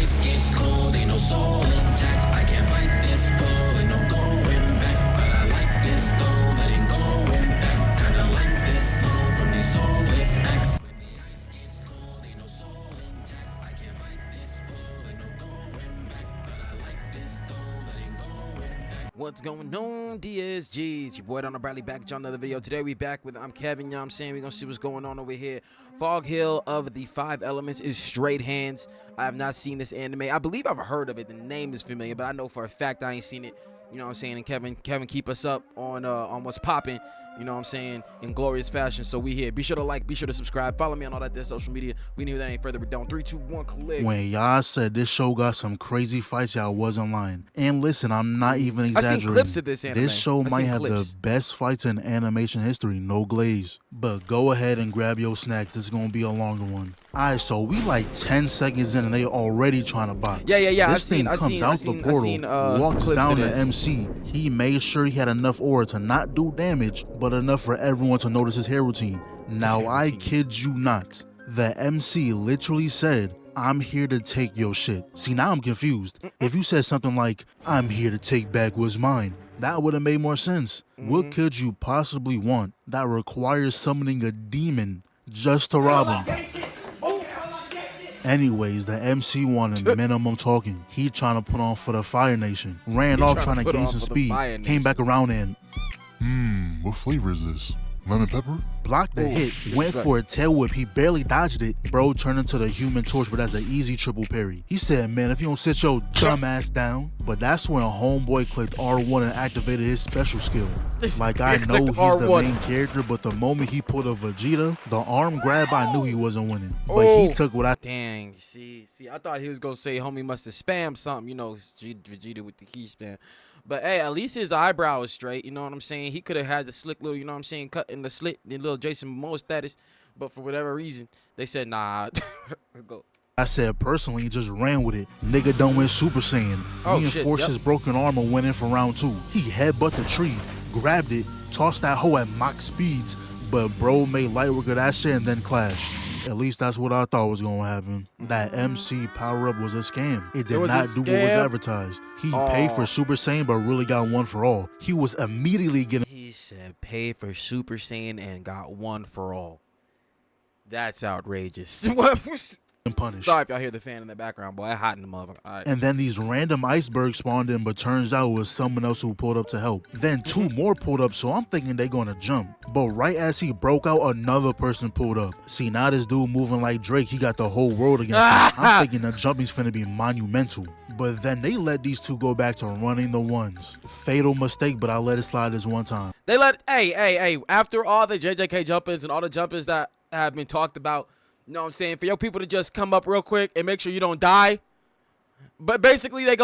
ice gets cold, ain't no soul intact. I can't fight this pull, ain't no going back. But I like this though, letting go in fact. Kinda like this slow from these soulless acts. When the ice gets cold, ain't no soul intact. I can't fight this pull, ain't no going back. But I like this though, letting go in fact. What's going on, DSGs? It's your boy Darrnell Bradley back at y'all another video. Today we back with ImKevinn, you know what I'm saying? We're gonna see what's going on over here. Fog Hill of the 5 Elements is straight hands. I have not seen this anime. I believe I've heard of it. The name is familiar, but I know for a fact I ain't seen it. You know what I'm saying? And Kevin, keep us up on what's popping. You know what I'm saying? In glorious fashion. So we here. Be sure to like, be sure to subscribe, follow me on all that there social media. We need that ain't further ado. 3, 2, 1, click. When y'all said this show got some crazy fights, y'all wasn't lying. And listen, I'm not even exaggerating. I seen clips of this anime. This show might have the best fights in animation history, no glaze. But go ahead and grab your snacks. This is gonna be a longer one. Alright, so we like 10 seconds in and they already trying to box. Yeah. This thing comes out the portal, walks down to MC. He made sure he had enough aura to not do damage, but enough for everyone to notice his hair routine. Now, I kid you not, the MC literally said, "I'm here to take your shit." See, now I'm confused. If you said something like, "I'm here to take back what's mine," that would have made more sense. What could you possibly want that requires summoning a demon just to rob him? Anyways, the MC wanted minimum talking. He trying to put on for the Fire Nation. Ran off trying to gain some speed. Came back around and what flavor is this? Lemon pepper? Blocked the hit, went for a tail whip, he barely dodged it. Bro turned into the Human Torch, but that's an easy triple parry. He said, "Man, if you don't sit your dumb ass down." But that's when Homeboy clicked R1 and activated his special skill. Like, I know he's the main character, but the moment he pulled a Vegeta, the arm grab, I knew he wasn't winning. But he took what I... Dang, see, I thought he was gonna say homie must have spammed something, you know, Vegeta with the key spam. But hey, at least his eyebrow is straight, you know what I'm saying? He could have had the slick little, you know what I'm saying, cut in the slit, the little Jason Momoa status. But for whatever reason, they said, nah, go. I said personally, just ran with it. Nigga don't win Super Saiyan. Reinforced his broken arm and went in for round 2. He headbutt the tree, grabbed it, tossed that hoe at Mach speeds, but bro made light work of that shit and then clashed. At least that's what I thought was gonna happen. That MC power-up was a scam. It did not do what was advertised. He paid for Super Saiyan but really got one for all. He was immediately getting... He said pay for Super Saiyan and got one for all. That's outrageous. punished. Sorry if y'all hear the fan in the background, boy. I hot in the motherfucker. Right. And then these random icebergs spawned in, but turns out it was someone else who pulled up to help. Then 2 more pulled up, so I'm thinking they gonna jump. But right as he broke out, another person pulled up. See, now this dude moving like Drake, he got the whole world against him. I'm thinking the jumping's finna be monumental. But then they let these 2 go back to running the ones. Fatal mistake, but I let it slide this one time. They let, hey, after all the JJK jump-ins and all the jump-ins that have been talked about, you know what I'm saying, for your people to just come up real quick and make sure you don't die. But basically they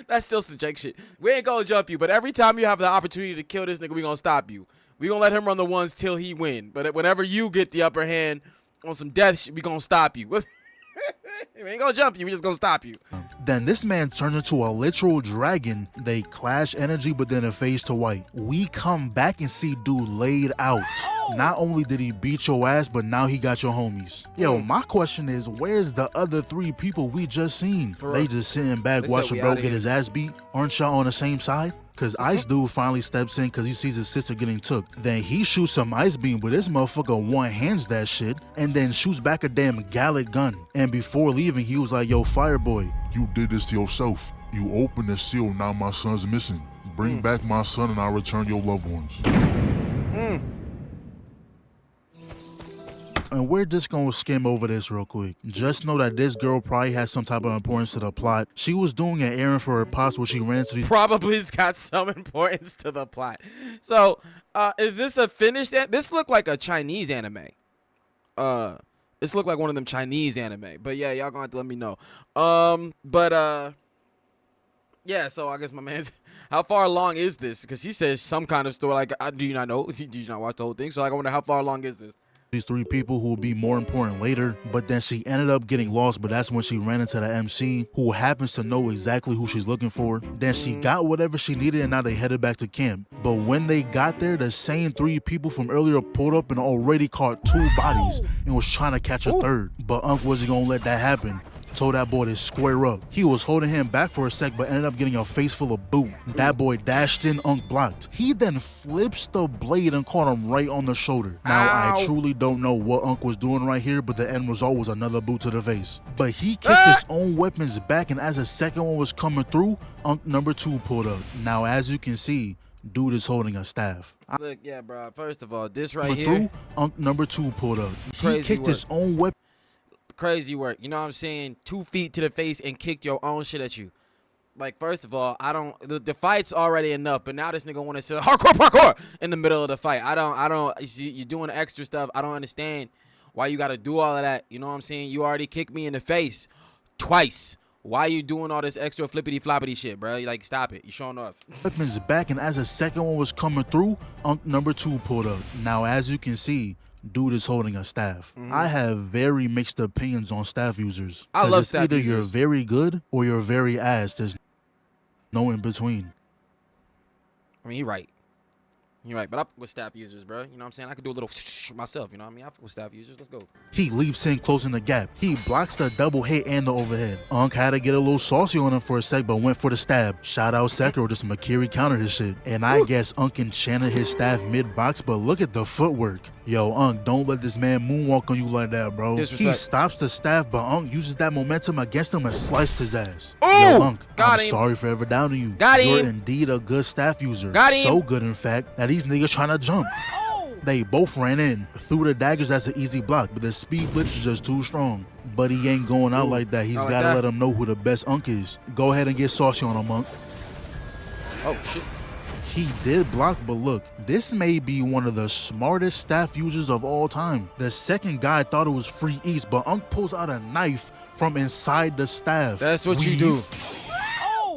that's still some Jake shit. We ain't gonna jump you, but every time you have the opportunity to kill this nigga, we gonna stop you. We gonna let him run the ones till he win. But whenever you get the upper hand on some death shit, we gonna stop you. We ain't gonna jump you, we just gonna stop you. Then this man turns into a literal dragon. They clash energy, but then it fades to white. We come back and see dude laid out. Not only did he beat your ass, but now he got your homies. Yo, my question is, where's the other 3 people we just seen? They just sitting back watching bro get his ass beat? Aren't y'all on the same side? Cause Ice Dude finally steps in cause he sees his sister getting took. Then he shoots some ice beam, but this motherfucker one-hands that shit and then shoots back a damn Gallic gun. And before leaving, he was like, "Yo, Fireboy, you did this to yourself. You opened the seal, now my son's missing. Bring back my son and I'll return your loved ones." And we're just gonna skim over this real quick. Just know that this girl probably has some type of importance to the plot. She was doing an errand for her pops where she ran to these... Probably it's got some importance to the plot. So, is this a finished... This looked like a Chinese anime. This looked like one of them Chinese anime. But yeah, y'all gonna have to let me know. Yeah, so I guess my man's... How far along is this? Because he says some kind of story. Like, do you not know? Did you not watch the whole thing? So like, I wonder how far along is this? These 3 people who will be more important later, but then she ended up getting lost, but that's when she ran into the MC, who happens to know exactly who she's looking for. Then she got whatever she needed and now they headed back to camp. But when they got there, the same 3 people from earlier pulled up and already caught 2 bodies and was trying to catch a 3rd. But Unc wasn't gonna let that happen. told that boy to square up. He was holding him back for a sec, but ended up getting a face full of boot. That boy dashed in, Unk blocked. He then flips the blade and caught him right on the shoulder. Now, Ow. I truly don't know what Unk was doing right here, but the end result was another boot to the face. But he kicked his own weapons back, and as the second one was coming through, Unk number 2 pulled up. Now, as you can see, dude is holding a staff. Look, yeah, bro. First of all, this right Number here. through, Unk number 2 pulled up. He Crazy kicked his own weapon. Crazy work. You know what I'm saying? 2 feet to the face and kicked your own shit at you. Like, first of all, I don't. The fight's already enough, but now this nigga want to say hardcore parkour in the middle of the fight. I don't. You see, you're doing extra stuff. I don't understand why you got to do all of that. You know what I'm saying? You already kicked me in the face twice. Why you doing all this extra flippity floppity shit, bro? Like, stop it. You showing off. Weapons back, and as the second one was coming through, Unk number 2 pulled up. Now, as you can see, dude is holding a staff. I have very mixed opinions on staff users. I love it's staff either users. you're very good or you're very ass. There's no in between. I mean, you're right. You're right, but I fuck with staff users, bro. You know what I'm saying? I could do a little myself, you know what I mean? I fuck with staff users. Let's go. He leaps in, closing the gap. He blocks the double hit and the overhead. Unk had to get a little saucy on him for a sec, but went for the stab. Shout out Sekiro, just Makiri countered his shit. And I guess Unk enchanted his staff mid-box, but look at the footwork. Yo, Unk, don't let this man moonwalk on you like that, bro. Disrespect. He stops the staff, but Unk uses that momentum against him and sliced his ass. Ooh! Yo, Unk, Got I'm him. sorry for ever downing you. Got You're him. indeed a good staff user. Got him. So good, in fact, that these niggas trying to jump. They both ran in, threw the daggers as an easy block, but the speed blitz is just too strong. But he ain't going out like that. He's Not like got to that. let him know who the best Unk is. Go ahead and get saucy on him, Unk. Oh, shit. He did block, but look, this may be one of the smartest staff users of all time. The second guy thought it was free eats, but Unk pulls out a knife from inside the staff. That's what you do.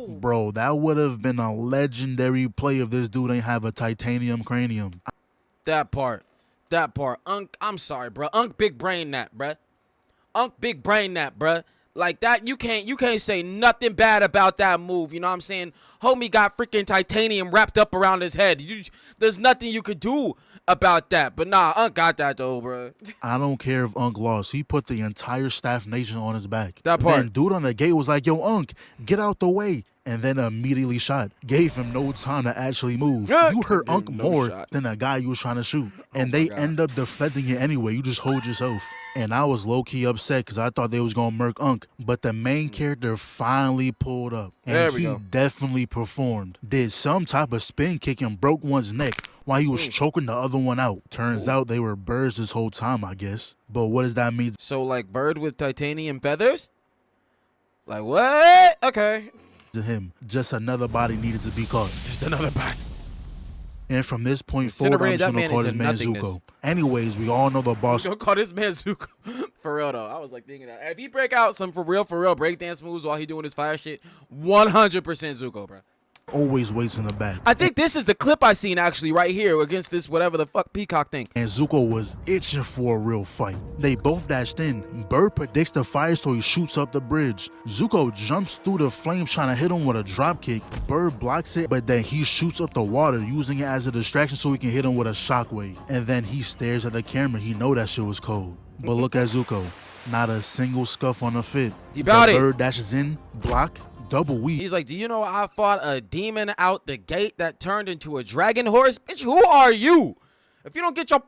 Bro, that would have been a legendary play if this dude ain't have a titanium cranium. That part. Unk, I'm sorry, bro. Unk big brain that, bruh. Unk big brain that, bruh. Like that, you can't say nothing bad about that move. You know what I'm saying? Homie got freaking titanium wrapped up around his head. There's nothing you could do about that. But nah, Unk got that though, bro. I don't care if Unk lost. He put the entire staff nation on his back. That part. Then dude on the gate was like, yo, Unk, get out the way. And then immediately shot. Gave him no time to actually move. Yeah. You hurt Gave Unk him no more shot. than the guy you was trying to shoot. And my they God. end up deflecting it anyway. You just hold yourself. And I was low-key upset because I thought they was going to murk Unk. But the main character finally pulled up. And There we he go. definitely performed. Did some type of spin kick and broke one's neck while he was choking the other one out. Turns out they were birds this whole time, I guess. But what does that mean So like bird with titanium feathers? Like what? Okay. to him? Just another body needed to be caught. Just another body. And from this point forward, I'm Incinerated just that going to man call into this man nothingness. Zuko. Anyways, we all know the boss. Don't call this man Zuko. For real though. I was like thinking that. If he break out some for real breakdance moves while he doing his fire shit, 100% Zuko, bro. Always waits in the back. I think this is the clip I seen actually right here against this whatever the fuck Peacock thing. And Zuko was itching for a real fight. They both dashed in. Bird predicts the fire, so he shoots up the bridge. Zuko jumps through the flames trying to hit him with a drop kick. Bird blocks it, but then he shoots up the water, using it as a distraction so he can hit him with a shockwave. And then he stares at the camera. He know that shit was cold. But look at Zuko. Not a single scuff on the fit. He bout The it. bird dashes in, block, double weave. He's like, do you know I fought a demon out the gate that turned into a dragon horse? Bitch, who are you? If you don't get your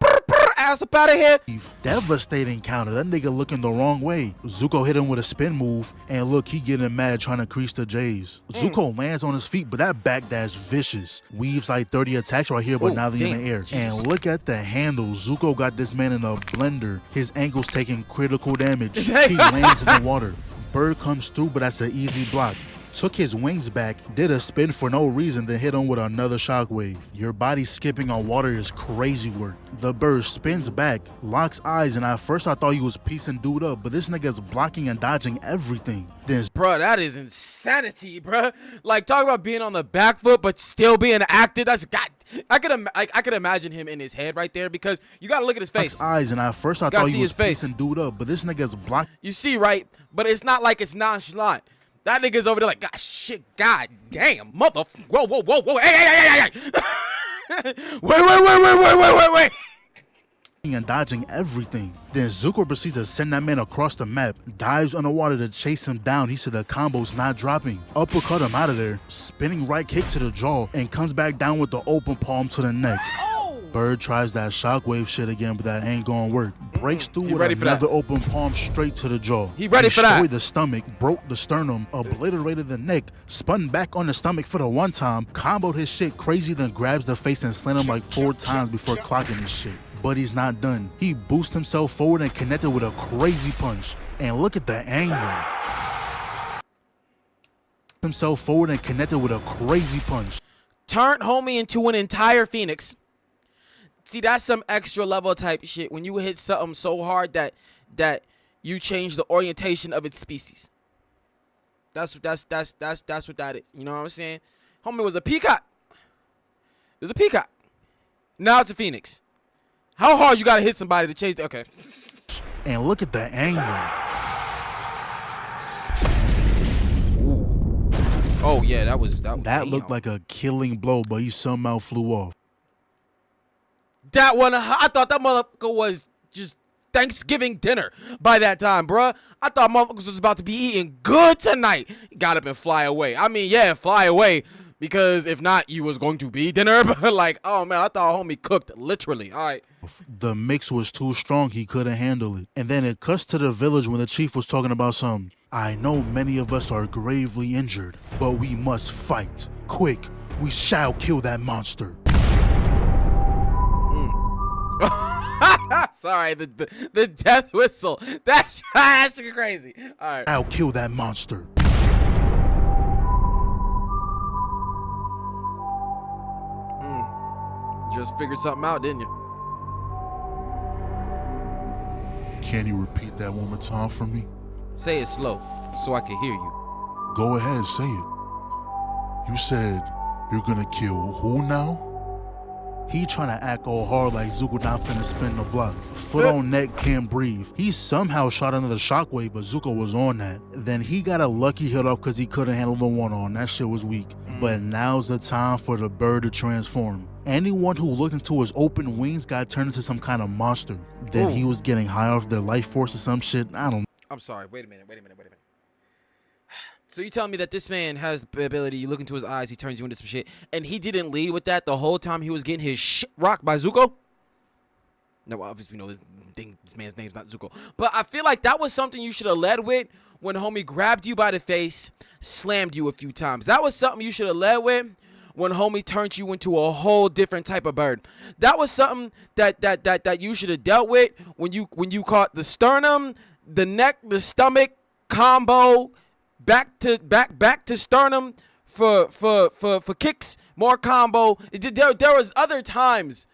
ass up out of here. Devastating counter. That nigga looking the wrong way. Zuko hit him with a spin move, and look, he getting mad trying to crease the J's. Zuko lands on his feet, but that backdash vicious. Weaves like 30 attacks right here, but Oh, now they're in damn. the air. Jesus. And look at the handle. Zuko got this man in a blender. His ankle's taking critical damage. He lands in the water. Bird comes through, but that's an easy block. Took his wings back, did a spin for no reason, then hit him with another shockwave. Your body skipping on water is crazy work. The bird spins back, locks eyes, and at first I thought he was piecing dude up, but this nigga's blocking and dodging everything. Then Bruh, that is insanity, bruh. Like, talk about being on the back foot, but still being active. That's God. I could imagine him in his head right there because you gotta look at his face. locks eyes, and at first I Gotta thought see he was his face. piecing dude up, but this nigga's blocking. You see, right? But it's not like it's nonchalant. That nigga's over there like, God, shit, God damn, whoa, hey. Wait. and dodging everything. Then Zuko proceeds to send that man across the map, dives underwater to chase him down. He said the combo's not dropping. Uppercut him out of there, spinning right kick to the jaw, and comes back down with the open palm to the neck. Bird tries that shockwave shit again, but that ain't gonna work. Breaks through with another open palm straight to the jaw. He ready for that. Destroyed the stomach, broke the sternum, obliterated the neck, spun back on the stomach for the one time, comboed his shit crazy, then grabs the face and slammed him like 4 times before clocking his shit. But he's not done. He boosted himself forward and connected with a crazy punch. And look at the angle. Himself forward and connected with a crazy punch. Turned homie into an entire phoenix. See, that's some extra level type shit when you hit something so hard that you change the orientation of its species. That's what that is. You know what I'm saying? Homie was a peacock. It was a peacock. Now it's a phoenix. How hard you gotta hit somebody to change the okay. And look at the angle. Ooh. Oh yeah, that That looked like a killing blow, but he somehow flew off. That one, I thought that motherfucker was just Thanksgiving dinner by that time, bruh. I thought motherfuckers was about to be eating good tonight. He got up and fly away. I mean, yeah, fly away, because if not, you was going to be dinner. But like, oh man, I thought homie cooked literally. All right. The mix was too strong, he couldn't handle it. And then it cuts to the village when the chief was talking about something. I know many of us are gravely injured, but we must fight. Quick, we shall kill that monster. Sorry, the death whistle. That's crazy. All right. I'll kill that monster. Just figured something out, didn't you? Can you repeat that one more time for me? Say it slow so I can hear you. Go ahead, say it. You said you're gonna kill who now? He trying to act all hard like Zuko not finna spin the block. Foot on neck, can't breathe. He somehow shot another shockwave, but Zuko was on that. Then he got a lucky hit off because he couldn't handle the one-on. That shit was weak. But now's the time for the bird to transform. Anyone who looked into his open wings got turned into some kind of monster. Then he was getting high off their life force or some shit. I don't know. I'm sorry. Wait a minute. So you telling me that this man has the ability, you look into his eyes, he turns you into some shit, and he didn't lead with that the whole time he was getting his shit rocked by Zuko? No, obviously we know this man's name's not Zuko. But I feel like that was something you should have led with when homie grabbed you by the face, slammed you a few times. That was something you should have led with when homie turned you into a whole different type of bird. That was something that you should have dealt with when you caught the sternum, the neck, the stomach combo, back to sternum for kicks, more combo. There was other times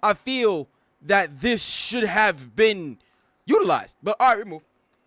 I feel that this should have been utilized. But all right, remove.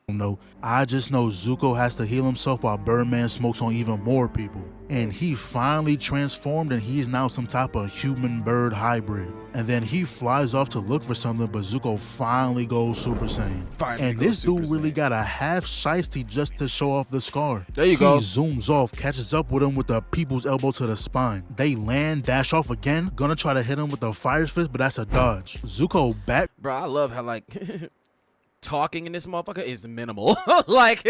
No, I just know Zuko has to heal himself while Birdman smokes on even more people. And he finally transformed and he's now some type of human-bird hybrid. And then he flies off to look for something, but Zuko finally goes Super Saiyan. And this dude really got a half shiesty just to show off the scar. There you go. He zooms off, catches up with him with the people's elbow to the spine. They land, dash off again, gonna try to hit him with the fire fist, but that's a dodge. Zuko back. Bro, I love how like talking in this motherfucker is minimal. Like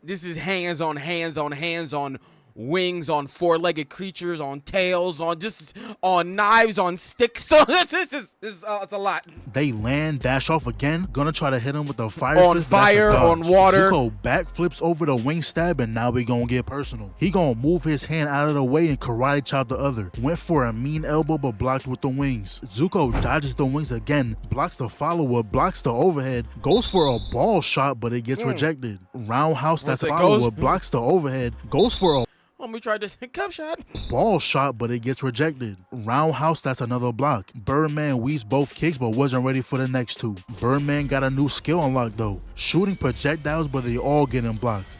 this is hands on wings, on four-legged creatures, on tails, on knives, on sticks. So this is it's a lot. They land, dash off again, gonna try to hit him with the fire on fist, fire, on water. Zuko backflips over the wing stab, and now we gonna get personal. He gonna move his hand out of the way and karate chop the other. Went for a mean elbow, but blocked with the wings. Zuko dodges the wings again, blocks the follow-up, blocks the overhead, goes for a ball shot, but it gets rejected. Roundhouse, that's follow-up, blocks the overhead, goes for a we tried this cup shot. Ball shot, but it gets rejected. Roundhouse, that's another block. Birdman weaves both kicks, but wasn't ready for the next two. Birdman got a new skill unlocked though. Shooting projectiles, but they all getting blocked.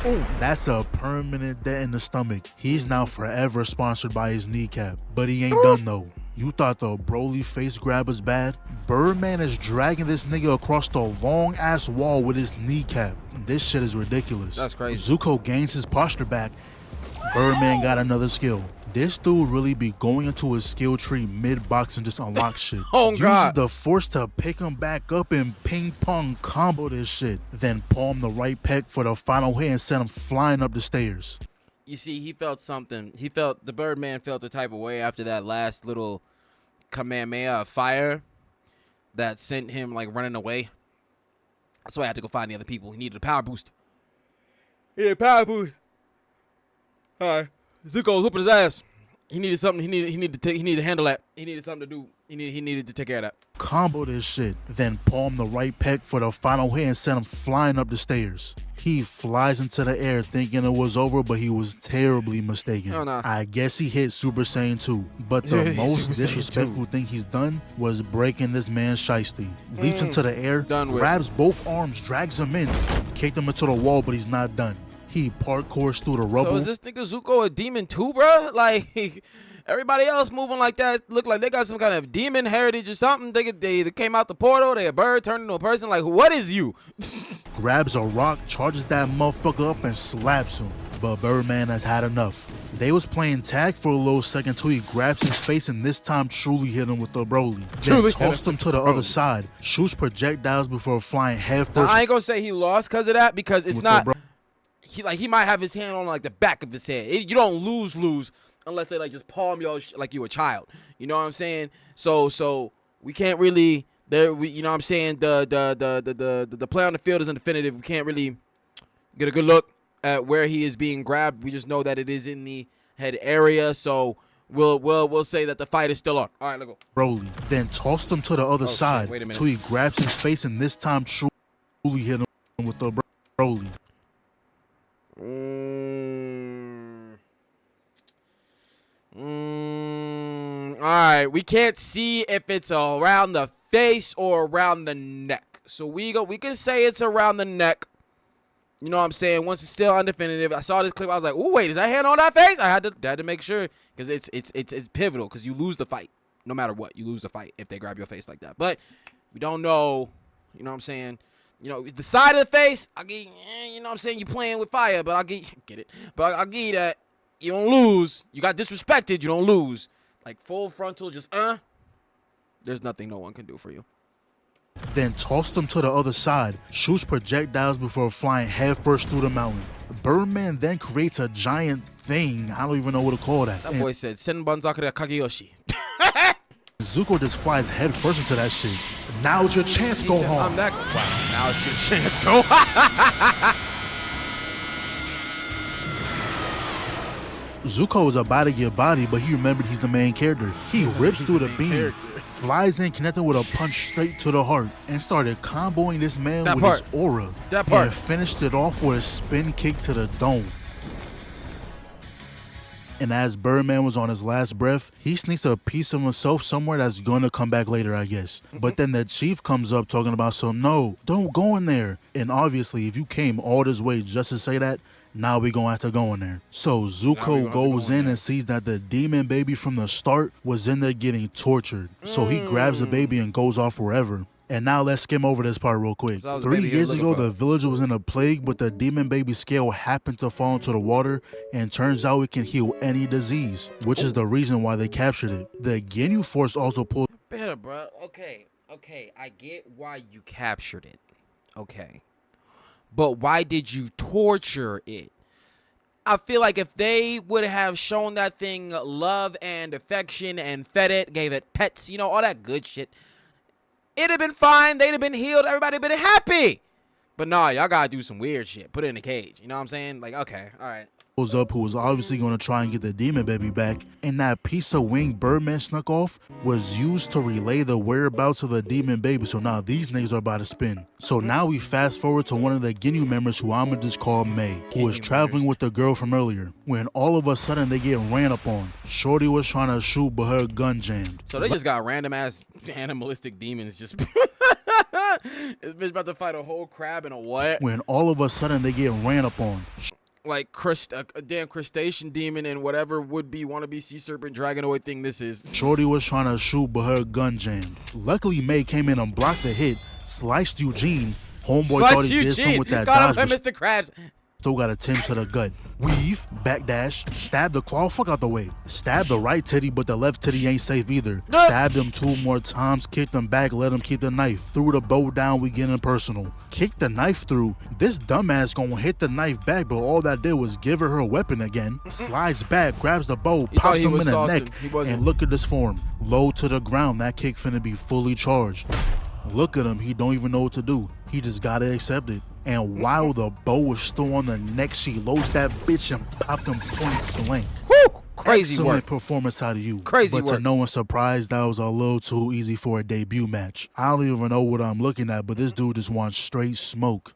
Ooh. That's a permanent dent in the stomach. He's now forever sponsored by his kneecap. But he ain't done though. You thought the Broly face grab was bad? Birdman is dragging this nigga across the long ass wall with his kneecap. This shit is ridiculous. That's crazy. Zuko gains his posture back Birdman got another skill. This dude really be going into his skill tree mid-box and just unlock shit. Oh, Uses God. the force to pick him back up and ping-pong combo this shit. Then palm the right peg for the final hit and send him flying up the stairs. You see, he felt something. The Birdman felt the type of way after that last little Kamehameha of fire that sent him, like, running away. That's why I had to go find the other people. He needed a power boost. He needed a power boost. All right. Zuko was whooping his ass. He needed something. He needed to handle that. He needed something to do. He needed to take care of that. Combo this shit. Then palm the right peg for the final hit and send him flying up the stairs. He flies into the air thinking it was over, but he was terribly mistaken. Oh, nah. I guess he hit Super Saiyan 2. But the Yeah, most Super Saiyan 2. disrespectful thing he's done was breaking this man's shiesty. Leaps into the air, Done with. grabs both arms, drags him in, kicked him into the wall, but he's not done. He parkours through the rubble. So is this nigga Zuko a demon too, bro? Like, everybody else moving like that look like they got some kind of demon heritage or something. They came out the portal, they a bird turned into a person. Like, what is you? Grabs a rock, charges that motherfucker up, and slaps him. But Birdman has had enough. They was playing tag for a little second till he grabs his face and this time truly hit him with the Broly. Then tossed him to the other side, shoots projectiles before flying headfirst. Now, I ain't gonna say he lost because of that, because it's with not. the He might have his hand on like the back of his head. You don't lose unless they like just palm your like you a child. You know what I'm saying? So we can't really you know what I'm saying, the play on the field isn't definitive. We can't really get a good look at where he is being grabbed. We just know that it is in the head area. So we'll say that the fight is still on. All right, let's go. Broly. Then tossed him to the other side wait a minute. till he grabs his face and this time truly hit him with the Broly. All right, we can't see if it's around the face or around the neck. So we can say it's around the neck. You know what I'm saying? Once it's still undefinitive. I saw this clip. I was like, "Oh wait, is that hand on that face?" I had to make sure because it's pivotal because you lose the fight no matter what. You lose the fight if they grab your face like that. But we don't know. You know what I'm saying? You know, the side of the face, I'll give you, you know what I'm saying? You playing with fire, but I'll get it. But I'll give you that. You don't lose. You got disrespected, you don't lose. Like full frontal, just there's nothing no one can do for you. Then tossed him to the other side, shoots projectiles before flying headfirst through the mountain. Birdman then creates a giant thing. I don't even know what to call that. That boy said, Senbanzakura Kageyoshi. Zuko just flies headfirst into that shit. Now's your chance, He go said, home. Wow, now it's your chance, go. Zuko is about to get bodied, but he remembered he's the main character. He rips through the beam, character. flies in, connected with a punch straight to the heart, and started comboing this man That with part. his aura. That part. And finished it off with a spin kick to the dome. And as Birdman was on his last breath, he sneaks a piece of himself somewhere that's gonna come back later, I guess. But then the chief comes up talking about some, no, don't go in there. And obviously, if you came all this way just to say that, now we gonna have to go in there. So Zuko goes in and sees that the demon baby from the start was in there getting tortured. So he grabs the baby and goes off forever. And now let's skim over this part real quick. So that was the 3 baby he was years looking ago, for. the villager was in a plague, but the demon baby scale happened to fall into the water, and turns out it can heal any disease, which is the reason why they captured it. The Ginyu Force also pulled Better, bro. Okay, I get why you captured it. Okay. But why did you torture it? I feel like if they would have shown that thing love and affection and fed it, gave it pets, you know, all that good shit, it'd have been fine. They'd have been healed. Everybody been happy. But nah, y'all gotta do some weird shit. Put it in a cage. You know what I'm saying? Like, okay, all right. up, who was obviously going to try and get the demon baby back, and that piece of wing Birdman snuck off was used to relay the whereabouts of the demon baby. So now these niggas are about to spin. So now we fast forward to one of the Ginyu members, who I'ma just call May, who was traveling with the girl from earlier, when all of a sudden they get ran up on. Shorty was trying to shoot, but her gun jammed. So they just got random ass animalistic demons just. This bitch about to fight a whole crab and a what? When all of a sudden they get ran up on. Like a damn crustacean demon and whatever would be wannabe sea serpent dragonoid thing this is. Shorty was trying to shoot, but her gun jammed. Luckily, May came in and blocked the hit, sliced Eugene. Homeboy thought he did something with that Got him, dodge, but Mr. Krabs. Still got a 10 to the gut. Weave, backdash, stab the claw, fuck out the way. Stab the right titty, but the left titty ain't safe either. Stabbed him 2 more times, kicked him back, let him keep the knife. Threw the bow down, we getting personal. Kicked the knife through. This dumbass gonna hit the knife back, but all that did was give her her weapon again. Slides back, grabs the bow, pops him in the neck, and look at this form. Low to the ground, that kick finna be fully charged. Look at him, he don't even know what to do. He just gotta accept it. And while the bow was still on the neck, she loads that bitch and popped him point blank. Woo! Crazy Excellent work. performance out of you. Crazy but work. to no one's surprise, that was a little too easy for a debut match. I don't even know what I'm looking at, but this dude just wants straight smoke.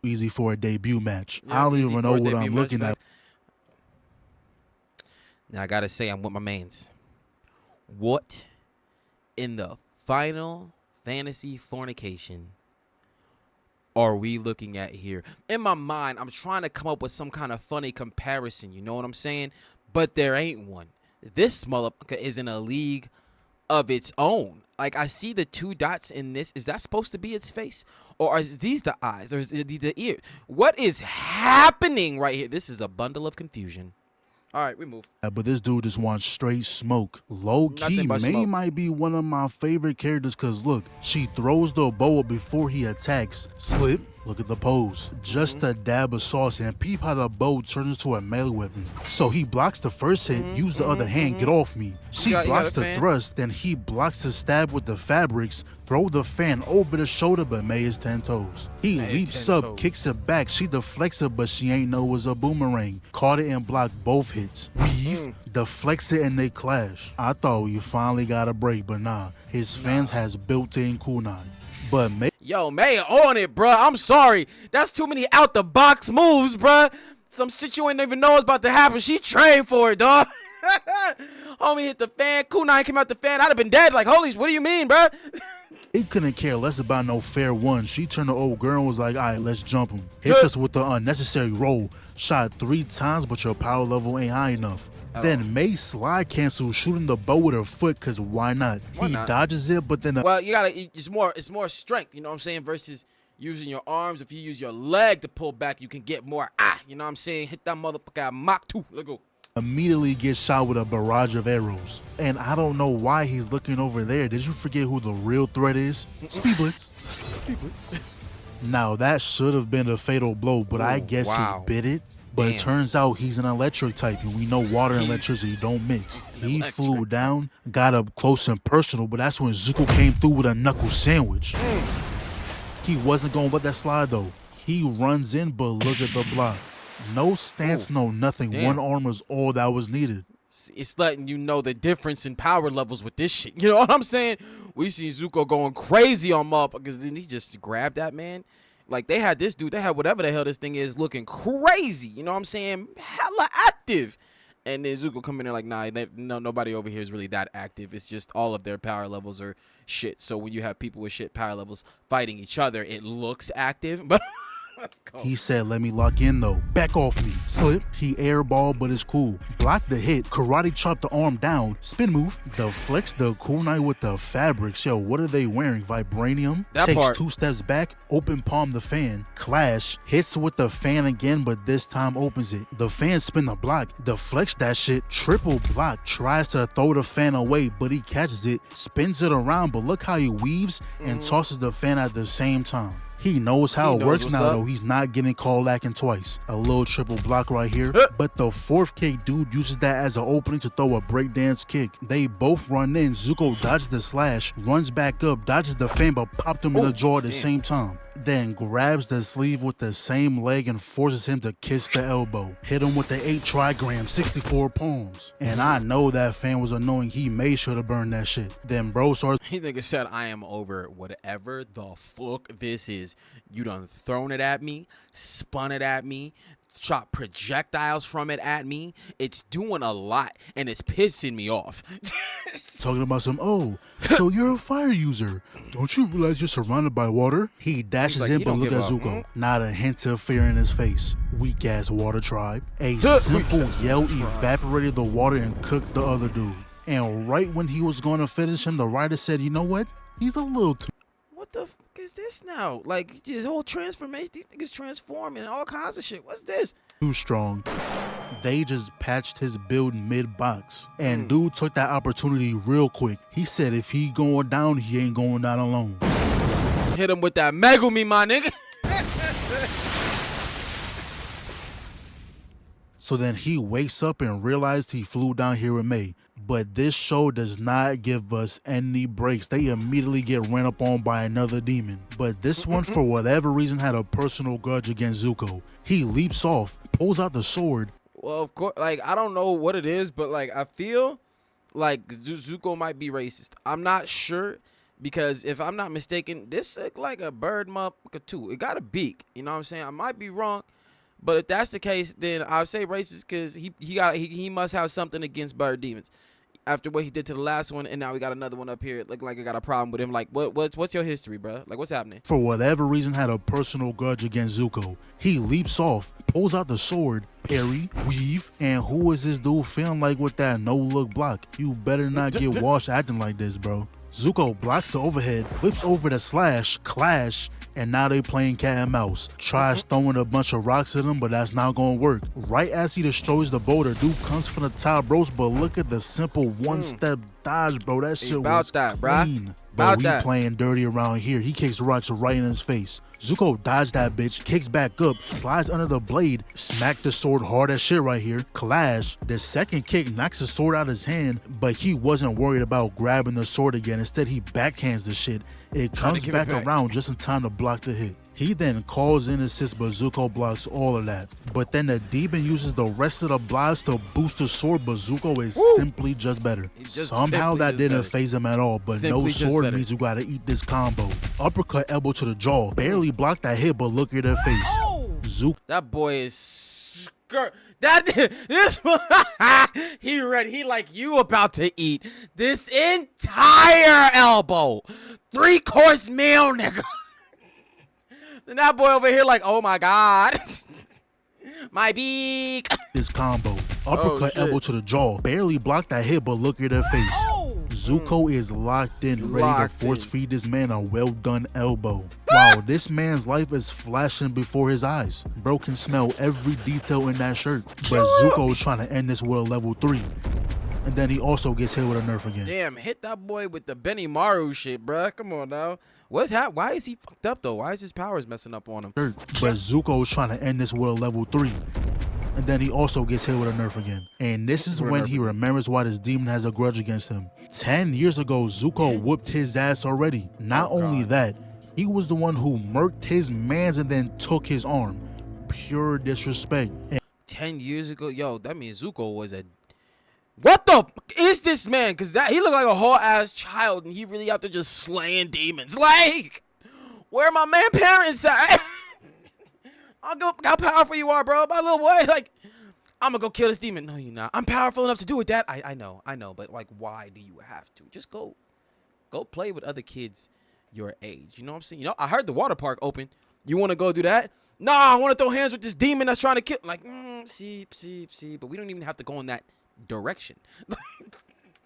Easy for a debut match. Yeah, I don't easy even for know a what debut I'm match, looking at. facts. Now I gotta say, I'm with my mans. What in the Final Fantasy fornication are we looking at here? In my mind, I'm trying to come up with some kind of funny comparison, you know what I'm saying? But there ain't one. This motherfucker is in a league of its own. Like, I see the 2 dots in this. Is that supposed to be its face? Or are these the eyes? Or is it the ears? What is happening right here? This is a bundle of confusion. All right, we move. But this dude just wants straight smoke. Low key, Nothing but May smoke. might be one of my favorite characters because look, she throws the bow up before he attacks. Slip. Look at the pose. Just a dab of sauce and peep how the bow turns into a melee weapon. So he blocks the first hit, use the other hand, get off me. She You got blocks a the fan? thrust, then he blocks the stab with the fabrics, throw the fan over the shoulder, but May is 10 toes. He May is leaps 10 up, toes. kicks it back, she deflects it, but she ain't know it was a boomerang. Caught it and blocked both hits. Weave, deflects it and they clash. I thought we finally got a break, but nah, his fans has built-in kunai. But May Yo, May on it, bruh. I'm sorry. That's too many out-the-box moves, bruh. Some shit you ain't even know is about to happen. She trained for it, dog. Homie hit the fan. Kunai came out the fan. I'd have been dead. Like, holy, what do you mean, bruh? He couldn't care less about no fair one. She turned the old girl and was like, all right, let's jump him. Hits us with the unnecessary roll. Shot 3 times, but your power level ain't high enough. Then May slide cancel, shooting the bow with her foot, cause why not? Why He not? dodges it, but then Well, you gotta. It's more strength. You know what I'm saying? Versus using your arms. If you use your leg to pull back, you can get more. You know what I'm saying? Hit that motherfucker at Mach 2. Let's go. immediately gets shot with a barrage of arrows. And I don't know why he's looking over there. Did you forget who the real threat is? Speedblitz. Now that should have been a fatal blow, but I guess wow. he bit it. But it Damn. turns out he's an electric type, and we know water and electricity don't mix. He flew down, got up close and personal, but that's when Zuko came through with a knuckle sandwich. He wasn't gonna let that slide though. He runs in, but look at the block. No stance, no nothing. Damn. One arm was all that was needed. It's letting you know the difference in power levels with this shit. You know what I'm saying? We see Zuko going crazy on motherfuckers. Then he just grabbed that man. Like, they had this dude, they had whatever the hell this thing is looking crazy. You know what I'm saying? Hella active. And then Zuko come in there like, nah, nobody over here is really that active. It's just all of their power levels are shit. So when you have people with shit power levels fighting each other, it looks active. But let's go. He said, let me lock in though. Back off me. Slip. He airball, but it's cool. Block the hit. Karate chop the arm down. Spin move. Deflects the kunai with the fabrics. Yo, what are they wearing? Vibranium? That Takes part. 2 steps back. Open palm the fan. Clash. Hits with the fan again, but this time opens it. The fan spin the block. Deflects that shit. Triple block. Tries to throw the fan away, but he catches it. Spins it around, but look how he weaves and tosses the fan at the same time. He knows how He it knows works what's now, up. though. He's not getting called lacking twice. A little triple block right here. But the 4th kick dude uses that as an opening to throw a breakdance kick. They both run in. Zuko dodges the slash, runs back up, dodges the fan, but popped him in the jaw at the same time. Then grabs the sleeve with the same leg and forces him to kiss the elbow. Hit him with the 8 trigram, 64 palms. And I know that fan was annoying. He made sure to burn that shit. Then bro starts He nigga said, I am over whatever the fuck this is. You done thrown it at me, spun it at me, shot projectiles from it at me. It's doing a lot, and it's pissing me off. talking about some, oh, so you're a fire user. Don't you realize you're surrounded by water? He dashes like, in, he but don't look give at a- Zuko. Not a hint of fear in his face. Weak ass water tribe. A simple yell evaporated the water and cooked the other dude. And right when he was going to finish him, the writer said, you know what? He's a little too. What the fuck is this now? Like, this whole transformation, these niggas transforming and all kinds of shit. What's this? Too strong. They just patched his build mid-box. And dude took that opportunity real quick. He said if he going down, he ain't going down alone. Hit him with that Megumi, my nigga. So then he wakes up and realized he flew down here in May. But this show does not give us any breaks. They immediately get ran up on by another demon. But this one, for whatever reason, had a personal grudge against Zuko. He leaps off, pulls out the sword. Well, of course, like, I don't know what it is, but, like, I feel like Zuko might be racist. I'm not sure, because if I'm not mistaken, this look like a bird motherfucker too. It got a beak, you know what I'm saying? I might be wrong, but if that's the case, then I'll say racist, because he must have something against bird demons after what he did to the last one, and now we got another one up here. It looked like I got a problem with him. Like, what's your history, bro? Like, what's happening? For whatever reason, had a personal grudge against Zuko. He leaps off, pulls out the sword, parry, weave, and who is this dude feeling like with that no-look block? You better not get washed acting like this, bro. Zuko blocks the overhead, whips over the slash, clash, and now they playing cat and mouse. Tries throwing a bunch of rocks at him, but that's not gonna work. Right as he destroys the boulder, dude comes from the top ropes, but look at the simple one-step dodge, bro. That shit was clean. But we playing dirty around here. He kicks rocks right in his face. Zuko dodged that bitch, kicks back up, slides under the blade, smacked the sword hard as shit right here. Clash. The second kick knocks the sword out of his hand, but he wasn't worried about grabbing the sword again. Instead, he backhands the shit. It comes back around just in time to block the hit. He then calls in assist, but Zuko blocks all of that. But then the demon uses the rest of the blocks to boost the sword, but Zuko is simply just better. Somehow that didn't phase him at all, but no sword means you gotta eat this combo. Uppercut elbow to the jaw. Barely blocked that hit, but look at her face. Zuko. That boy is skirt. This he ready. He like, you about to eat this entire elbow. 3-course meal, nigga. Then that boy over here like, oh my god. My beak. This combo. Uppercut elbow to the jaw. Barely blocked that hit, but look at her face. Zuko is locked in, ready to force feed this man a well done elbow. Wow, this man's life is flashing before his eyes. Bro can smell every detail in that shirt. But Zuko is trying to end this with a level 3. And then he also gets hit with a nerf again. Damn, hit that boy with the Benny Maru shit, bruh. Come on now. What's happening? Why is he fucked up though? Why is his powers messing up on him? But Zuko is trying to end this with a level 3. And then he also gets hit with a nerf again. And this is when he remembers why this demon has a grudge against him. 10 years ago, Zuko whooped his ass already. Not only that, he was the one who murked his mans and then took his arm. Pure disrespect. 10 years ago? Yo, that means Zuko was a... What the is this man? Because he looked like a whole ass child and he really out there just slaying demons. Like, where my man parents at? I'll go, how powerful you are, bro. My little boy, like, I'm gonna go kill this demon. No, you're not. I'm powerful enough to do it, Dad. I know. But like, why do you have to? Just go play with other kids your age. You know what I'm saying? You know, I heard the water park open. You want to go do that? Nah, I want to throw hands with this demon that's trying to kill. Like, see, but we don't even have to go in that direction.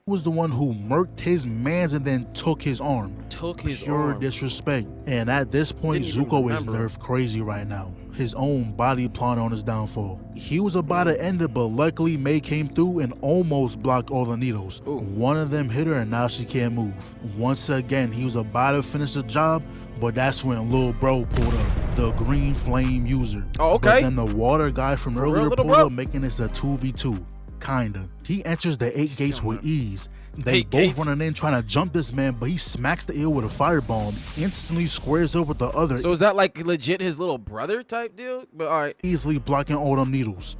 Was the one who murked his mans and then took his arm. Pure disrespect. And at this point, Zuko is nerf crazy right now. His own body plotting on his downfall. He was about to end it, but luckily May came through and almost blocked all the needles. One of them hit her and now she can't move. Once again, he was about to finish the job, but that's when Lil Bro pulled up, the green flame user. Oh, okay. But then the water guy from earlier pulled up, making this a 2v2. Kinda. He enters the 8 gates with ease. They both running in trying to jump this man, but he smacks the eel with a firebomb, instantly squares up with the other. So is that like legit his little brother type deal? But all right. Easily blocking all them needles.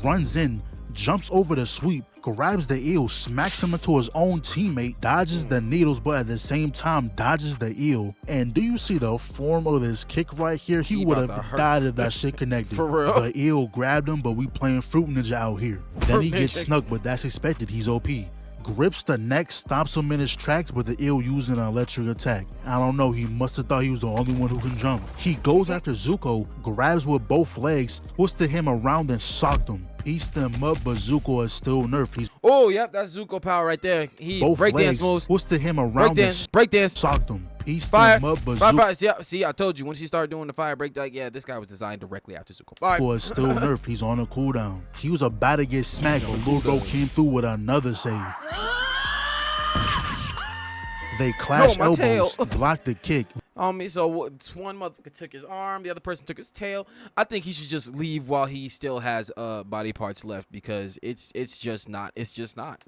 Runs in, jumps over the sweep, grabs the eel, smacks him into his own teammate, dodges the needles, but at the same time dodges the eel. And do you see the form of this kick right here? He would have died if that shit connected. For real. The eel grabbed him, but we playing Fruit Ninja out here. Then he gets snuck, but that's expected. He's OP. Grips the neck, stops him in his tracks, but the eel using an electric attack. I don't know, he must have thought he was the only one who can jump. He goes after Zuko, grabs with both legs, twisted him around and socked him. pieced them up, but Zuko is still nerfed. He's Oh, yep, that's Zuko power right there. He both breakdance legs, moves. twisted him around Breakdance. socked him. Pieced Fire. him up, but Fire. See, I told you once you start doing the fire break, like, yeah, this guy was designed directly after Zuko. Zuko is still nerfed. He's on a cooldown. He was about to get smacked, but Little Bro came through with another save. They clashed elbows, blocked the kick. So one motherfucker took his arm, the other person took his tail. I think he should just leave while he still has body parts left, because it's just not.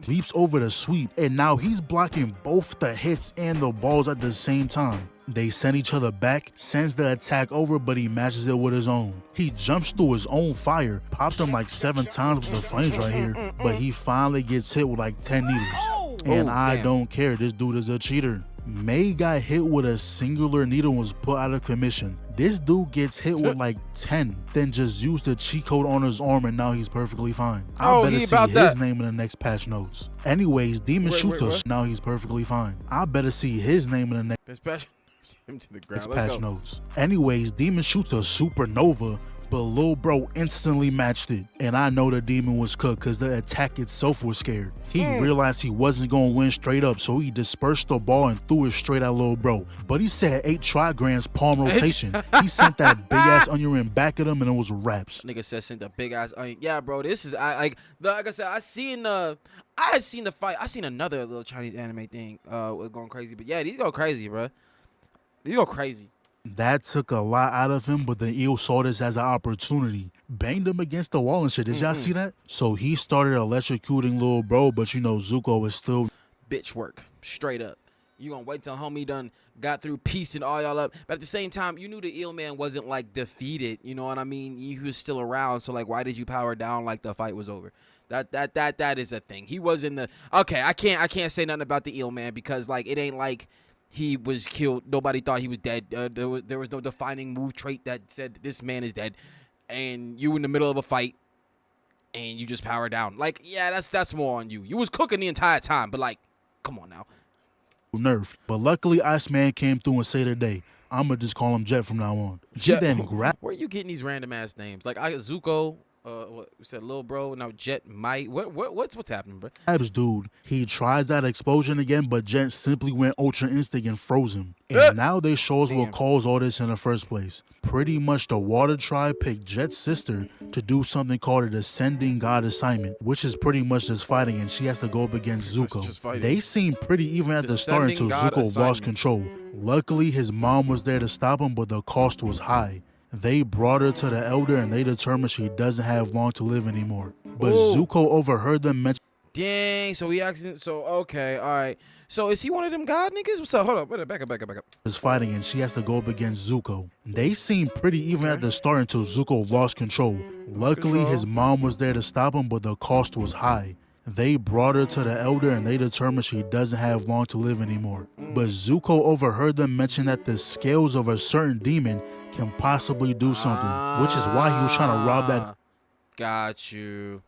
Leaps over the sweep, and now he's blocking both the hits and the balls at the same time. They send each other back, sends the attack over, but he matches it with his own. He jumps through his own fire, popped him like 7 times with the flames right here, but he finally gets hit with like 10 needles. And I don't care, this dude is a cheater. May got hit with a singular needle and was put out of commission. This dude gets hit with like 10, then just used the cheat code on his arm, and now he's perfectly fine. I better see his name in the next patch notes. Anyways, Demon shoots us. Now he's perfectly fine. I better see his name in the next him to the ground. patch notes. Anyways, Demon shoots a supernova, but Lil Bro instantly matched it. And I know the Demon was cooked because the attack itself was scared. He realized he wasn't going to win straight up, so he dispersed the ball and threw it straight at Lil Bro. But he said 8 trigrams palm rotation. He sent that big ass onion ring back at him, and it was raps. Nigga said sent a big ass onion. Yeah, bro, this is like I said, I had seen the fight. I seen another little Chinese anime thing was going crazy. But yeah, these go crazy, bro. These go crazy. That took a lot out of him, but the eel saw this as an opportunity. Banged him against the wall and shit. Did y'all see that? So he started electrocuting Lil Bro, but you know Zuko was still bitch work. Straight up. You gonna wait till homie done got through piecing all y'all up. But at the same time, you knew the eel man wasn't like defeated. You know what I mean? He was still around. So like, why did you power down like the fight was over? That is a thing. He wasn't the okay. I can't say nothing about the eel man, because like it ain't like he was killed. Nobody thought he was dead. There was no defining move trait that said this man is dead. And you in the middle of a fight, and you just power down. Like, yeah, that's more on you. You was cooking the entire time, but like, come on now. Nerfed. But luckily, Iceman came through and saved the day. I'ma just call him Jet from now on. Jet. Where are you getting these random ass names? Like Zuko. What we said, Lil Bro, now Jet might. What's happening, bro? Abs dude, he tries that explosion again, but Jet simply went Ultra Instinct and froze him. And now they show us what caused all this in the first place. Pretty much the Water Tribe picked Jet's sister to do something called a Descending God assignment, which is pretty much just fighting, and she has to go up against Zuko. They seem pretty even at the start until Zuko lost control. Luckily, his mom was there to stop him, but the cost was high. They brought her to the elder, and they determined she doesn't have long to live anymore. But Zuko overheard them mention. Dang, so he accident. So okay, all right. So is he one of them god niggas? What's up? Hold up, wait, back up. Is fighting, and she has to go up against Zuko. They seem pretty even at the start until Zuko lost control. Luckily, his mom was there to stop him, but the cost was high. They brought her to the elder, and they determined she doesn't have long to live anymore. But Zuko overheard them mention that the scales of a certain demon can possibly do something, which is why he was trying to rob that got you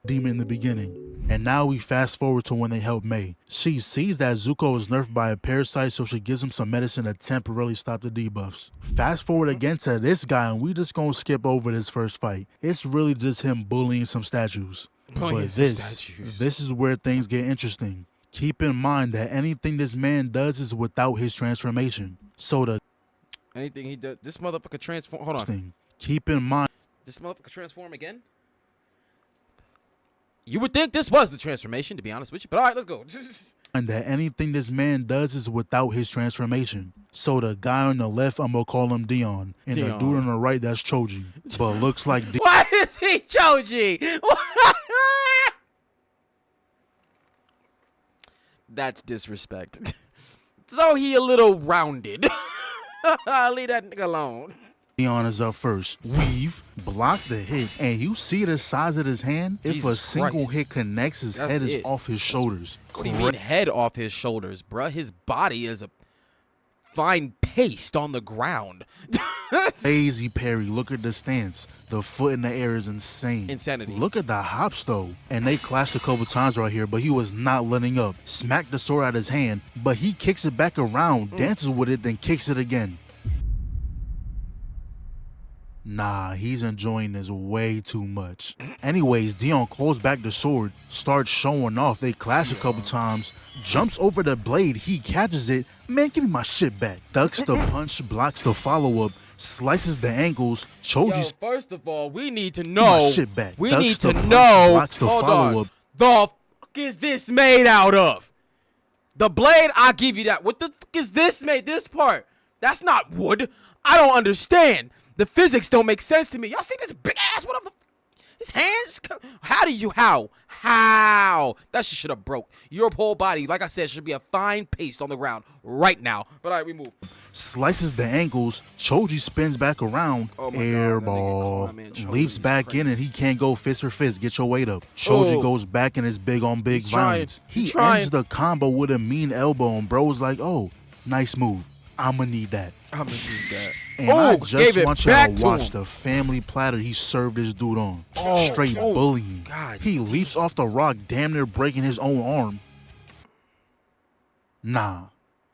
demon in the beginning. And now we fast forward to when they help May. She sees that Zuko is nerfed by a parasite, so she gives him some medicine to temporarily stop the debuffs. Fast forward again to this guy, and we just gonna skip over this first fight. It's really just him bullying some statues. But this is where things get interesting. Keep in mind that anything this man does is without his transformation. So anything he does, this motherfucker transform. Hold on. Keep in mind, this motherfucker transform again. You would think this was the transformation, to be honest with you. But all right, let's go. And that anything this man does is without his transformation. So the guy on the left, I'm gonna call him Dion, and the dude on the right, that's Choji. But looks like why is he Choji? That's disrespect. So he a little rounded. Leave that nigga alone. Dion is up first. Weave, block the hit, and you see the size of his hand? If a single hit connects, his head is off his shoulders. What do you mean head off his shoulders, bruh? His body is a fine paste on the ground. Lazy parry, look at the stance. The foot in the air is insane. Insanity. Look at the hops though. And they clashed a couple times right here, but he was not letting up. Smacked the sword out of his hand, but he kicks it back around, dances with it, then kicks it again. Nah, he's enjoying this way too much. Anyways, Dion calls back the sword, starts showing off. They clash a couple times, jumps over the blade, he catches it. Man, give me my shit back. Ducks the punch, blocks the follow-up, slices the ankles. Choji's first of all, we need to my know. shit back. We Ducks need the to punch, know. blocks the Hold follow-up. on. The fuck is this made out of? The blade, I'll give you that. What the fuck is this made? This part. That's not wood. I don't understand. The physics don't make sense to me. Y'all see this big ass? What the? His hands? How? That shit should have broke. Your whole body, like I said, should be a fine paste on the ground right now. But all right, we move. Slices the ankles. Choji spins back around. Oh my Air God, that nigga ball. climbing. Choji Leaps is back crazy. in and he can't go fist for fist. Get your weight up. Choji Oh. goes back in his big on big He's trying. violence. He He's trying. ends the combo with a mean elbow and bro's like, oh, nice move. I'ma need that. I'm gonna need that. And I gave just it want y'all back to to watch him. the family platter he served this dude on. Oh, Straight oh, bullying. God He leaps off the rock, damn near breaking his own arm. Nah.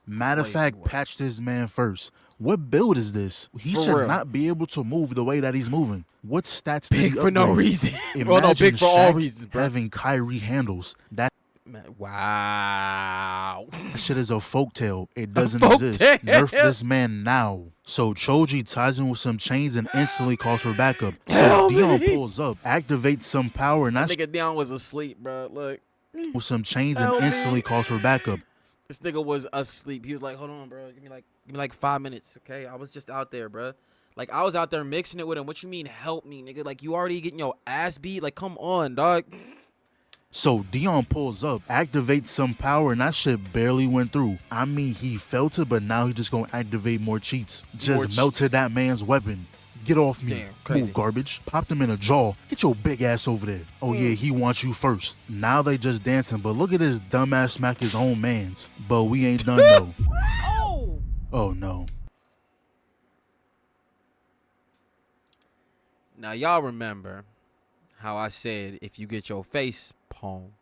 Matter of Wait, fact, what? patch this man first. What build is this? He For should real. not be able to move the way that he's moving. What stats did Big he for no upgrade? reason. Imagine Well, no, big for all Shaq reasons, bro. having Kyrie handles. That Man, wow. shit is a folktale. It doesn't folktale. exist. Nerf this man now. So Choji ties him with some chains and instantly calls for backup. So Help Dion me. pulls up, activates some power, and that's Nigga Dion was asleep, bro. Look, with some chains and Help me. instantly calls for backup. this nigga was asleep. He was like, "Hold on, bro. Give me like 5 minutes, okay? I was just out there, bro. Like I was out there mixing it with him. What you mean, help me, nigga? Like you already getting your ass beat? Like come on, dog." So Dion pulls up, activates some power, and that shit barely went through. I mean, he felt it, but now he just gonna activate more cheats. Just melted cheats. that man's weapon. Get off me. Damn, crazy. Move, garbage. Popped him in the jaw. Get your big ass over there. Oh yeah, he wants you first. Now they just dancing, but look at this dumbass smack his own mans. But we ain't done though. Oh no. Now y'all remember how I said if you get your face palmed,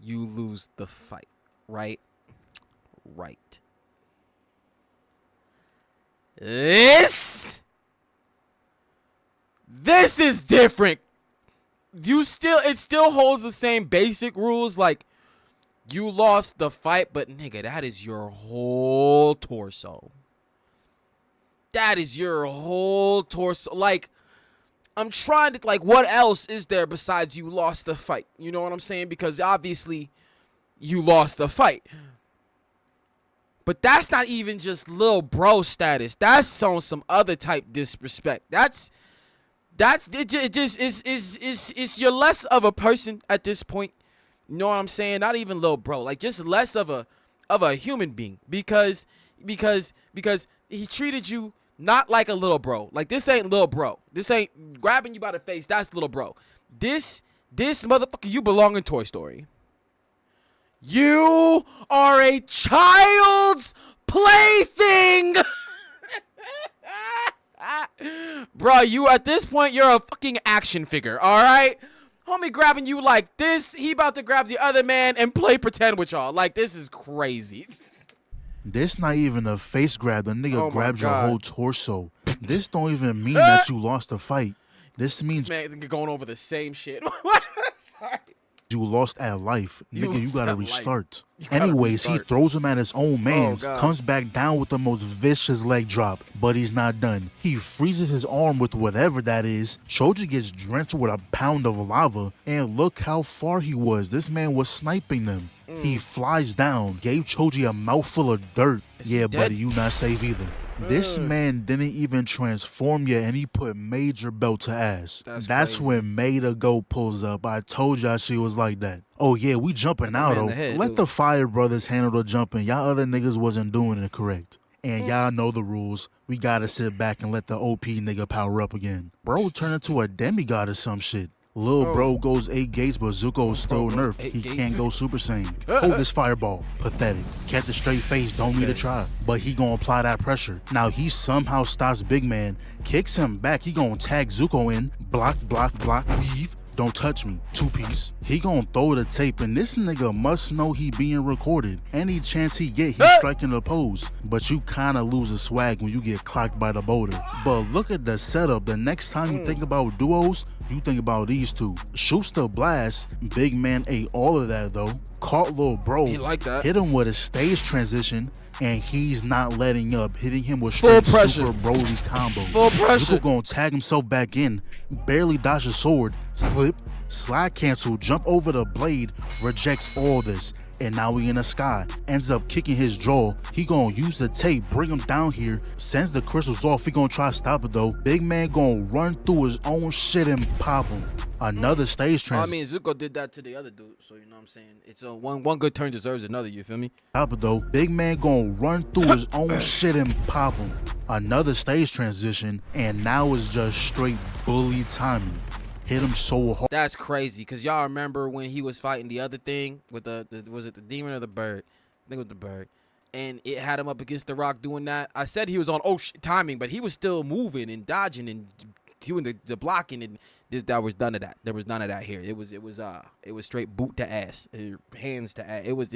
you lose the fight, right? Right. This is different. It still holds the same basic rules. Like you lost the fight, but nigga, that is your whole torso. That is your whole torso. Like I'm trying to, like, what else is there besides you lost the fight? You know what I'm saying? Because obviously you lost the fight. But that's not even just lil bro status. That's on some other type disrespect. It's you're less of a person at this point. You know what I'm saying? Not even lil bro. Like just less of a human being because he treated you not like a little bro. Like this ain't little bro. This ain't grabbing you by the face. That's little bro. This motherfucker, you belong in Toy Story. You are a child's plaything. Bro, you at this point, you're a fucking action figure, all right? Homie grabbing you like this. He about to grab the other man and play pretend with y'all. Like, this is crazy. This not even a face grab. The nigga Oh my grabs your God. whole torso. This don't even mean that you lost the fight. This means Man, going over the same shit. Sorry. you lost at life. You Nigga, you lost gotta at life. restart. You gotta Anyways, he restart. throws him at his own mans, God. comes back down with the most vicious leg drop, but he's not done. He freezes his arm with whatever that is. Choji gets drenched with a pound of lava, and look how far he was. This man was sniping them. He flies down, gave Choji a mouthful of dirt. Is he Yeah, dead? buddy, you not safe either. This man didn't even transform yet, and he put Major Belt to ass. That's crazy. when Maida Go pulls up. I told y'all she was like that. Oh yeah, we jumping now man in though. the head, Let dude. the Fire Brothers handle the jumping. Y'all other niggas wasn't doing it correct. And y'all know the rules. We gotta sit back and let the OP nigga power up again. Bro turned into a demigod or some shit. Lil bro goes 8 gates, but Zuko is still bro goes nerfed. 8 He gates. can't go Super Saiyan. Hold this fireball. Pathetic. Kept a straight face, don't need to try. But he gonna apply that pressure. Now he somehow stops Big Man, kicks him back. He gonna tag Zuko in. Block, block, block, weave. don't touch me, 2-piece. He gon' throw the tape, and this nigga must know he being recorded. Any chance he get, he striking the pose. But you kinda lose the swag when you get clocked by the boulder. But look at the setup. The next time you think about duos, you think about these two. Shoots the blast. Big man ate all of that though. Caught Lil Bro. He like that. Hit him with a stage transition, and he's not letting up. Hitting him with Full straight pressure. Super Broly combo. Full pressure. Zuko gonna tag himself back in. Barely dodge a sword. Slip. Slide cancel. Jump over the blade. Rejects all this. And now we in the sky. Ends up kicking his jaw. He gonna use the tape, bring him down here, sends the crystals off. He gonna try to stop it though. Big man gonna run through his own shit and pop him. Another stage I transition. mean, Zuko did that to the other dude, so you know what I'm saying. It's a one good turn deserves another. You feel me? Stop it though. Big man gonna run through his own shit and pop him. Another stage transition, and now it's just straight bully timing. Hit him so hard. That's crazy, cause y'all remember when he was fighting the other thing with the was it the demon or the bird? I think it was the bird, and it had him up against the rock doing that. I said he was on timing, but he was still moving and dodging and doing the blocking, and there was none of that. There was none of that here. It was straight boot to ass, hands to ass. It was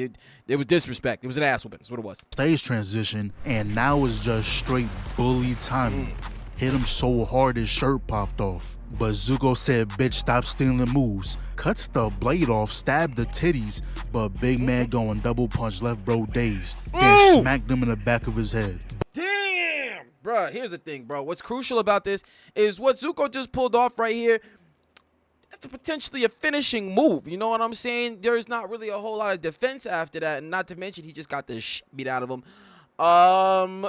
disrespect. It was an ass whooping. That's what it was. Stage transition, and now it's just straight bully timing. Hit him so hard his shirt popped off. But Zuko said, bitch, stop stealing moves. Cuts the blade off, stabbed the titties, but big man going double punch left bro dazed. Then smacked him in the back of his head. Damn! Bruh, here's the thing, bro. What's crucial about this is what Zuko just pulled off right here. That's potentially a finishing move. You know what I'm saying? There's not really a whole lot of defense after that, and not to mention he just got the beat out of him.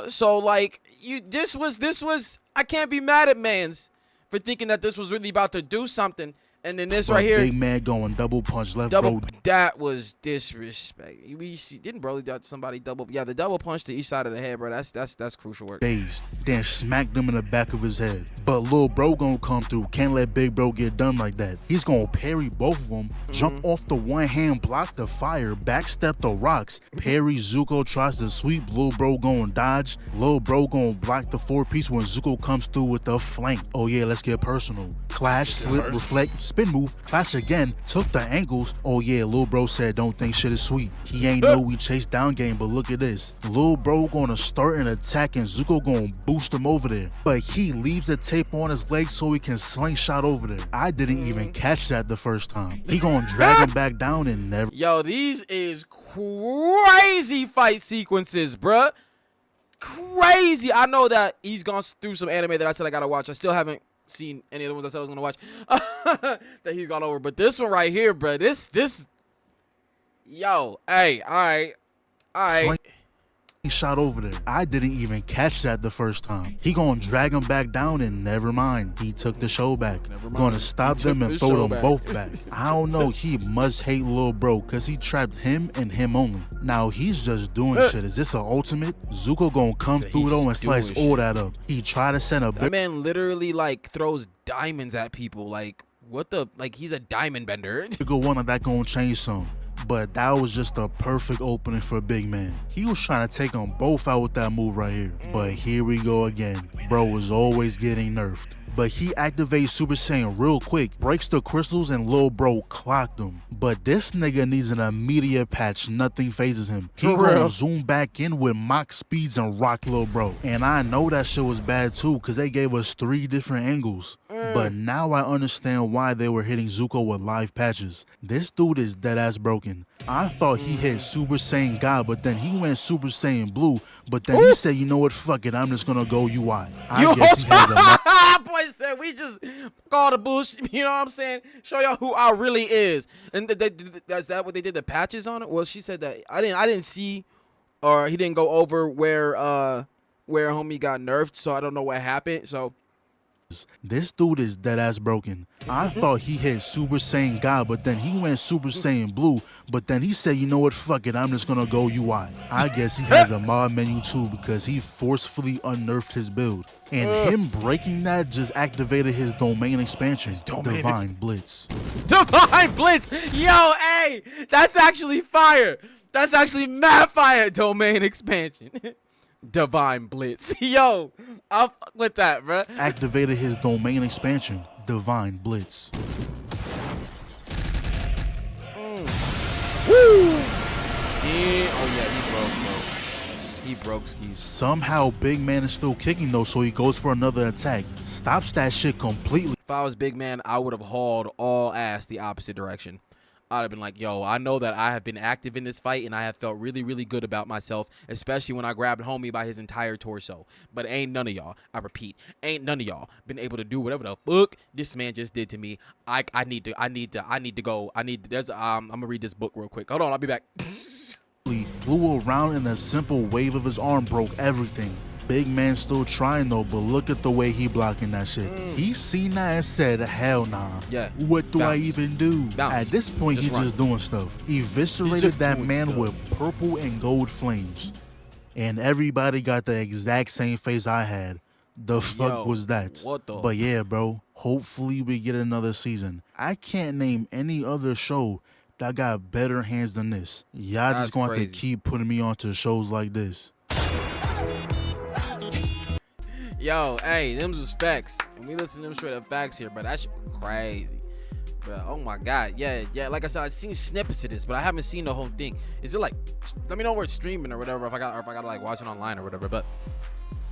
So like this was I can't be mad at mans for thinking that this was really about to do something, and then this right here, big man going double punch left bro. That was disrespect. We see, didn't Broly dot somebody double? Yeah, the double punch to each side of the head, bro. That's crucial work. Dazed, then smacked him in the back of his head. But Lil Bro gonna come through. Can't let Big Bro get done like that. He's gonna parry both of them, jump off the one hand, block the fire, backstep the rocks. Parry. Zuko tries to sweep. Lil Bro gonna dodge. Lil Bro gonna block the 4-piece when Zuko comes through with the flank. Oh yeah, let's get personal. Clash, slip, reflect, spin move, clash again, took the ankles. Oh yeah, Lil Bro said don't think shit is sweet. He ain't know we chase down game, but look at this. Lil Bro gonna start an attack and Zuko gonna boost him over there. But he leaves the tape on his leg so he can slingshot over there. I didn't even catch that the first time. He gonna drag him back down and never. Yo, these is crazy fight sequences, bruh. Crazy. I know that he's gone through some anime that I said I gotta watch. I still haven't seen any of the ones I said I was gonna watch that he's gone over, but this one right here, bro, this yo, hey, all right. Shot over there. I didn't even catch that the first time. He gonna drag him back down and never mind. He took the show back. Gonna stop them and throw them both back. I don't know. He must hate Lil Bro because he trapped him and him only. Now he's just doing shit. Is this an ultimate? Zuko gonna come through though and slice all that up. He tried to send a that man literally like throws diamonds at people. Like what the he's a diamond bender. Go one of that gonna change some. But that was just a perfect opening for Big Man. He was trying to take them both out with that move right here. But here we go again. Bro was always getting nerfed. But he activates Super Saiyan real quick, breaks the crystals, and Lil Bro clocked him. But this nigga needs an immediate patch. Nothing phases him. He gonna zoom back in with Mach speeds and rock Lil Bro. And I know that shit was bad too, because they gave us 3 different angles. But now I understand why they were hitting Zuko with live patches. This dude is dead ass broken. I thought he hit Super Saiyan God, but then he went Super Saiyan Blue. But then he said, you know what, fuck it, I'm just gonna go UI. I guess he has a boy said we just call the bullshit. You know what I'm saying? Show y'all who I really is. And that's that what they did, the patches on it? Well, she said that I didn't see, or he didn't go over where homie got nerfed, so I don't know what happened. So this dude is dead ass broken. I thought he hit Super Saiyan God, but then he went Super Saiyan Blue. But then he said, you know what, fuck it, I'm just gonna go UI. I guess he has a mod menu too because he forcefully unnerfed his build. And him breaking that just activated his domain expansion. Divine Blitz. Divine Blitz! Yo, hey! That's actually fire! That's actually mad fire! Domain expansion. Divine Blitz. Yo, I'll fuck with that, bro. Activated his domain expansion. Divine Blitz. Woo! Oh yeah, he broke, bro. He broke skis. Somehow Big Man is still kicking though, so he goes for another attack. Stops that shit completely. If I was Big Man, I would have hauled all ass the opposite direction. I'd have been like, yo, I know that I have been active in this fight and I have felt really, really good about myself, especially when I grabbed homie by his entire torso. But ain't none of y'all, I repeat, ain't none of y'all been able to do whatever the fuck this man just did to me. I need to go. I'm gonna read this book real quick. Hold on, I'll be back. Flew around and a simple wave of his arm broke everything. Big Man still trying though, but look at the way he blocking that shit. He seen that and said, hell nah. Yeah. What do I Bounce. even do? Bounce. At this point, Just he's run. just doing stuff. Eviscerated just that doing man stuff. with purple and gold flames. And everybody got the exact same face I had. The fuck Yo, was that? what the- But yeah, bro, hopefully we get another season. I can't name any other show that got better hands than this. Y'all That's just going to have crazy. to keep putting me onto shows like this. Yo, hey, them was facts. And we listen to them straight up facts here, but that shit crazy. Bro, oh my God. Yeah. Like I said, I've seen snippets of this, but I haven't seen the whole thing. Is it like, let me know where it's streaming or whatever, if I gotta like watch it online or whatever. But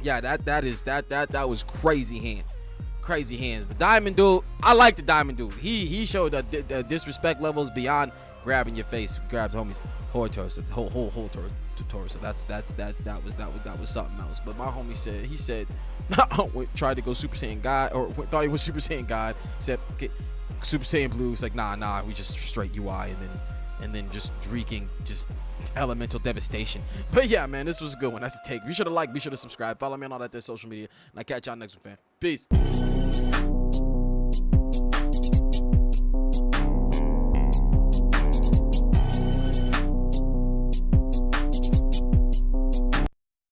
yeah, that was crazy hands. Crazy hands. The Diamond Dude, I like the Diamond Dude. He showed the disrespect levels beyond grabbing your face, grabbed homies whole torso, whole torso. That was something else. But my homie said, he said, tried to go Super Saiyan God, or thought he was Super Saiyan God, said okay, Super Saiyan Blue. It's like nah, we just straight UI and then just wreaking just elemental devastation. But yeah, man, this was a good one. That's the take. Be sure to like, be sure to subscribe, follow me on all that social media, and I catch y'all next one, fam. Peace.